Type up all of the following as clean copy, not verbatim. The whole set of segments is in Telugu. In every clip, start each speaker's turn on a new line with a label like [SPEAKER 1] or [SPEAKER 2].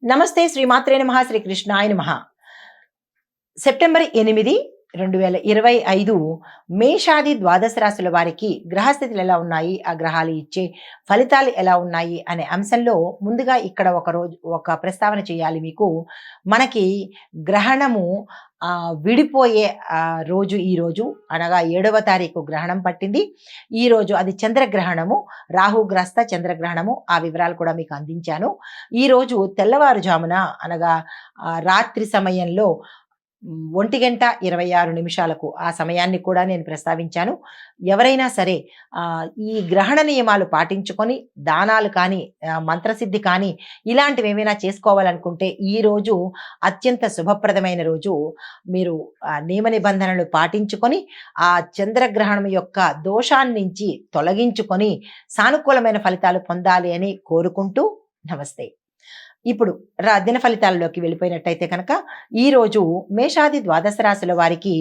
[SPEAKER 1] నమస్తే శ్రీమాత్రే నమః శ్రీ కృష్ణాయ నమః. సెప్టెంబర్ 8, 2025 మేషాది ద్వాదశ రాశుల వారికి గ్రహస్థితులు ఎలా ఉన్నాయి, ఆ గ్రహాలు ఇచ్చే ఫలితాలు ఎలా ఉన్నాయి అనే అంశంలో ముందుగా ఇక్కడ ఒక ప్రస్తావన చేయాలి మీకు. మనకి గ్రహణము విడిపోయే రోజు ఈ రోజు అనగా 7వ తారీఖు గ్రహణం పట్టింది. ఈ రోజు అది చంద్రగ్రహణము, రాహుగ్రస్త చంద్రగ్రహణము. ఆ వివరాలు కూడా మీకు అందించాను. ఈ రోజు తెల్లవారుజామున అనగా రాత్రి సమయంలో 1:26 ఆ సమయాన్ని కూడా నేను ప్రస్తావించాను. ఎవరైనా సరే ఈ గ్రహణ నియమాలు పాటించుకొని దానాలు కానీ మంత్రసిద్ధి కానీ ఇలాంటివి ఏమైనా చేసుకోవాలనుకుంటే ఈ రోజు అత్యంత శుభప్రదమైన రోజు. మీరు నియమ నిబంధనలు పాటించుకొని ఆ చంద్రగ్రహణం యొక్క దోషాన్ని నుంచి తొలగించుకొని సానుకూలమైన ఫలితాలు పొందాలి అని కోరుకుంటూ నమస్తే. ఇప్పుడు దిన ఫలితాలలోకి వెళ్ళిపోయినట్టయితే కనుక ఈరోజు మేషాది ద్వాదశ రాశుల వారికి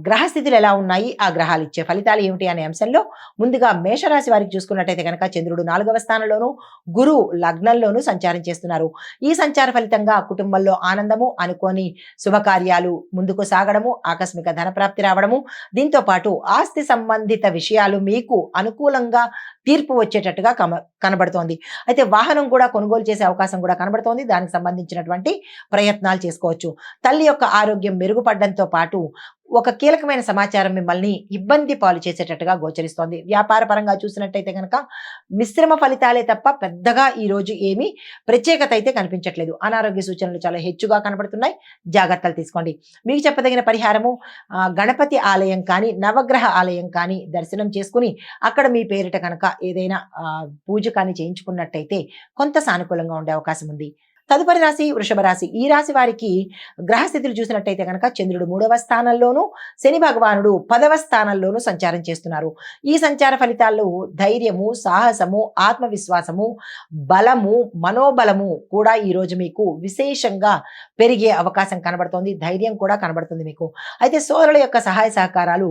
[SPEAKER 1] గ్రహస్థితులు ఎలా ఉన్నాయి, ఆ గ్రహాలు ఇచ్చే ఫలితాలు ఏమిటి అనే అంశంలో ముందుగా మేషరాశి వారికి చూసుకున్నట్టయితే కనుక చంద్రుడు 4వ స్థానంలోను, గురు లగ్నంలోను సంచారం చేస్తున్నారు. ఈ సంచార ఫలితంగా కుటుంబంలో ఆనందము, అనుకోని శుభకార్యాలు ముందుకు సాగడము, ఆకస్మిక ధనప్రాప్తి రావడము, దీంతో పాటు ఆస్తి సంబంధిత విషయాలు మీకు అనుకూలంగా తీర్పు వచ్చేటట్టుగా కనబడుతోంది. అయితే వాహనం కూడా కొనుగోలు చేసే అవకాశం కూడా కనబడుతోంది. దానికి సంబంధించినటువంటి ప్రయత్నాలు చేసుకోవచ్చు. తల్లి యొక్క ఆరోగ్యం మెరుగుపడడంతో పాటు ఒక కీలకమైన సమాచారం మిమ్మల్ని ఇబ్బంది పాలు చేసేటట్టుగా గోచరిస్తోంది. వ్యాపార పరంగా చూసినట్టయితే కనుక మిశ్రమ ఫలితాలే తప్ప పెద్దగా ఈ రోజు ఏమీ ప్రత్యేకత అయితే కనిపించట్లేదు. అనారోగ్య సూచనలు చాలా హెచ్చుగా కనబడుతున్నాయి. జాగ్రత్తలు తీసుకోండి. మీకు చెప్పదగిన పరిహారము గణపతి ఆలయం కానీ నవగ్రహ ఆలయం కానీ దర్శనం చేసుకుని అక్కడ మీ పేరిట కనుక ఏదైనా పూజ కానీ చేయించుకున్నట్టయితే కొంత సానుకూలంగా ఉండే అవకాశం ఉంది. తదుపరి రాశి వృషభ రాశి. ఈ రాశి వారికి గ్రహస్థితులు చూసినట్టయితే కనుక చంద్రుడు 3వ స్థానంలోను, శని భగవానుడు 10వ స్థానంలోను సంచారం చేస్తున్నారు. ఈ సంచార ఫలితాల్లో ధైర్యము, సాహసము, ఆత్మవిశ్వాసము, బలము, మనోబలము కూడా ఈరోజు మీకు విశేషంగా పెరిగే అవకాశం కనబడుతోంది. ధైర్యం కూడా కనబడుతుంది మీకు. అయితే సోదరుల యొక్క సహాయ సహకారాలు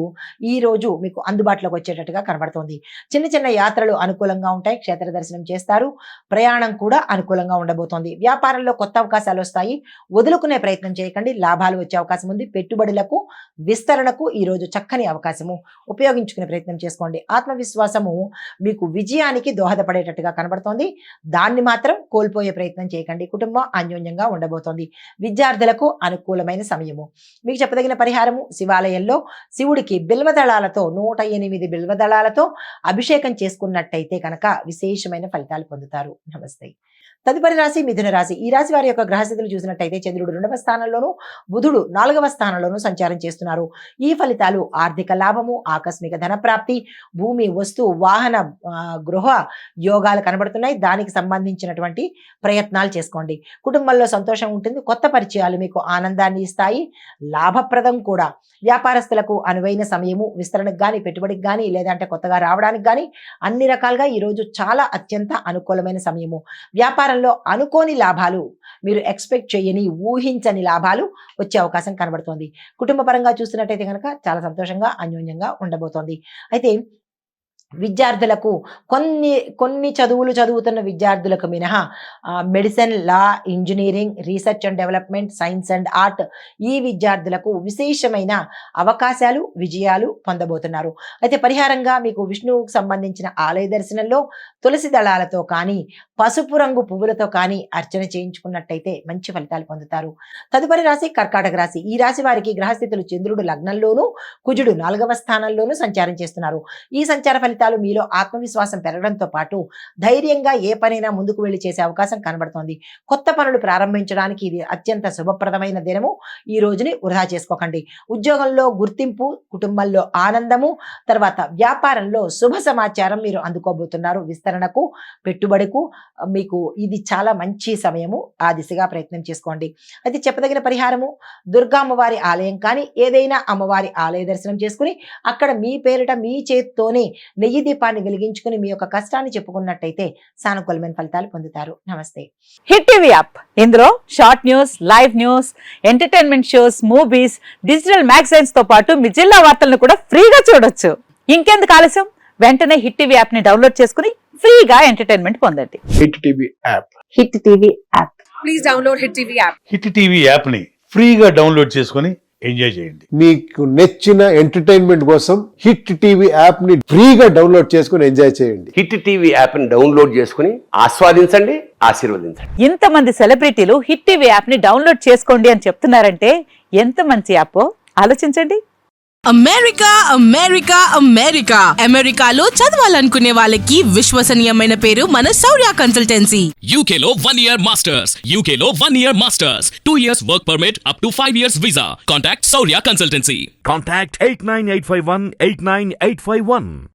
[SPEAKER 1] ఈ రోజు మీకు అందుబాటులోకి వచ్చేటట్టుగా కనబడుతోంది. చిన్న చిన్న యాత్రలు అనుకూలంగా ఉంటాయి. క్షేత్ర దర్శనం చేస్తారు. ప్రయాణం కూడా అనుకూలంగా ఉండబోతోంది. వ్యాపారంలో కొత్త అవకాశాలు వస్తాయి. వదులుకునే ప్రయత్నం చేయకండి. లాభాలు వచ్చే అవకాశం ఉంది. పెట్టుబడులకు విస్తరణకు ఈరోజు చక్కని అవకాశము, ఉపయోగించుకునే ప్రయత్నం చేసుకోండి. ఆత్మవిశ్వాసము మీకు విజయానికి దోహదపడేటట్టుగా కనబడుతోంది. దాన్ని మాత్రం కోల్పోయే ప్రయత్నం చేయకండి. కుటుంబం అన్యోన్యంగా ఉండబోతోంది. విద్యార్థులకు అనుకూలమైన సమయము. మీకు చెప్పదగిన పరిహారము శివాలయంలో శివుడికి బిల్వదళాలతో 108 బిల్వదళాలతో అభిషేకం చేసుకున్నట్టయితే కనుక విశేషమైన ఫలితాలు పొందుతారు. నమస్తే. తదుపరి రాశి మిథున రాశి. ఈ రాశి వారి యొక్క గ్రహస్థితులు చూసినట్టయితే చంద్రుడు 2వ స్థానంలోను, బుధుడు 4వ స్థానంలోను సంచారం చేస్తున్నారు. ఈ ఫలితాలు ఆర్థిక లాభము, ఆకస్మిక ధనప్రాప్తి, భూమి, వస్తు, వాహన, గృహ యోగాలు కనబడుతున్నాయి. దానికి సంబంధించినటువంటి ప్రయత్నాలు చేసుకోండి. కుటుంబంలో సంతోషం ఉంటుంది. కొత్త పరిచయాలు మీకు ఆనందాన్ని ఇస్తాయి. లాభప్రదం కూడా. వ్యాపారస్తులకు అనువైన సమయము. విస్తరణకు కానీ, పెట్టుబడికి కానీ, లేదంటే కొత్తగా రావడానికి కానీ అన్ని రకాలుగా ఈరోజు చాలా అత్యంత అనుకూలమైన సమయము. వ్యాపారంలో అనుకోని లాభాలు, మీరు ఎక్స్పెక్ట్ చేయని, ఊహించని లాభాలు వచ్చే అవకాశం కనబడుతోంది. కుటుంబ పరంగా చూస్తున్నట్టయితే కనుక చాలా సంతోషంగా అన్యోన్యంగా ఉండబోతోంది. అయితే విద్యార్థులకు కొన్ని చదువులు చదువుతున్న విద్యార్థులకు మినహా medicine, law, engineering, research and development, science and art ఈ విద్యార్థులకు విశేషమైన అవకాశాలు, విజయాలు పొందబోతున్నారు. అయితే పరిహారంగా మీకు విష్ణువుకు సంబంధించిన ఆలయ దర్శనంలో తులసి దళాలతో కానీ, పసుపు రంగు పువ్వులతో కానీ అర్చన చేయించుకున్నట్టయితే మంచి ఫలితాలు పొందుతారు. తదుపరి రాశి కర్కాటక రాశి. ఈ రాశి వారికి గ్రహస్థితులు చంద్రుడు లగ్నంలోను, కుజుడు 4వ స్థానంలోను సంచారం చేస్తున్నారు. ఈ సంచార ఫలితాలు మీలో ఆత్మవిశ్వాసం పెరగడంతో పాటు ధైర్యంగా ఏ పనైనా ముందుకు వెళ్లి చేసే అవకాశం కనబడుతోంది. కొత్త పనులు ప్రారంభించడానికి ఇది అత్యంత శుభప్రదమైన దినము. ఈ రోజుని వృధా చేసుకోకండి. ఉద్యోగంలో గుర్తింపు, కుటుంబంలో ఆనందము, తర్వాత వ్యాపారంలో శుభ సమాచారం మీరు అందుకోబోతున్నారు. విస్తరణకు, పెట్టుబడికు మీకు ఇది చాలా మంచి సమయము. ఆ దిశగా ప్రయత్నం చేసుకోండి. అయితే చెప్పదగిన పరిహారము దుర్గా అమ్మవారి ఆలయం కానీ, ఏదైనా అమ్మవారి ఆలయ దర్శనం చేసుకుని అక్కడ మీ పేరిట మీ చేత్తోనే నెయ్యి దీపాన్ని వెలిగించుకుని మీ యొక్క కష్టాన్ని చెప్పుకున్నట్టయితే సానుకూలమైన ఫలితాలు పొందుతారు. నమస్తే.
[SPEAKER 2] హిట్ టీవీ యాప్, ఇందులో short news, live news, entertainment shows, movies, digital magazines తో పాటు మీ జిల్లా వార్తలను కూడా ఫ్రీగా చూడొచ్చు. ఇంకెందుకు ఆలస్యం, వెంటనే హిట్ టీవీ యాప్ ని డౌన్లోడ్ చేసుకుని ఫ్రీగా ఎంటర్టైన్మెంట్ పొందండి.
[SPEAKER 3] Hit TV app.
[SPEAKER 2] Hit TV app
[SPEAKER 3] please download Hit TV app.
[SPEAKER 4] Hit TV యాప్ని ఫ్రీగా డౌన్లోడ్ చేసుకొని ఎంజాయ్ చేయండి.
[SPEAKER 5] మీకు నచ్చిన ఎంటర్టైన్మెంట్ కోసం హిట్ టీవీ యాప్ ని ఫ్రీగా డౌన్లోడ్ చేసుకుని ఎంజాయ్ చేయండి.
[SPEAKER 6] హిట్ టీవీ యాప్ని డౌన్లోడ్ చేసుకుని ఆస్వాదించండి, ఆశీర్వదించండి.
[SPEAKER 2] ఇంతమంది సెలబ్రిటీలు హిట్ టీవీ యాప్ ని డౌన్లోడ్ చేసుకోండి అని చెప్తున్నారంటే ఎంత మంచి యాప్ ఆలోచించండి.
[SPEAKER 7] అమెరికా అమెరికా అమెరికా అమెరికాలో చదవాలనుకునే వాళ్ళకి విశ్వసనీయమైన పేరు మన శౌర్య consultancy.
[SPEAKER 8] UK Law 1 Year Masters. UK Law 1 Year Masters. 2 years work permit up to 5 years visa. Contact Saurya Consultancy.
[SPEAKER 9] Contact 89851 89851.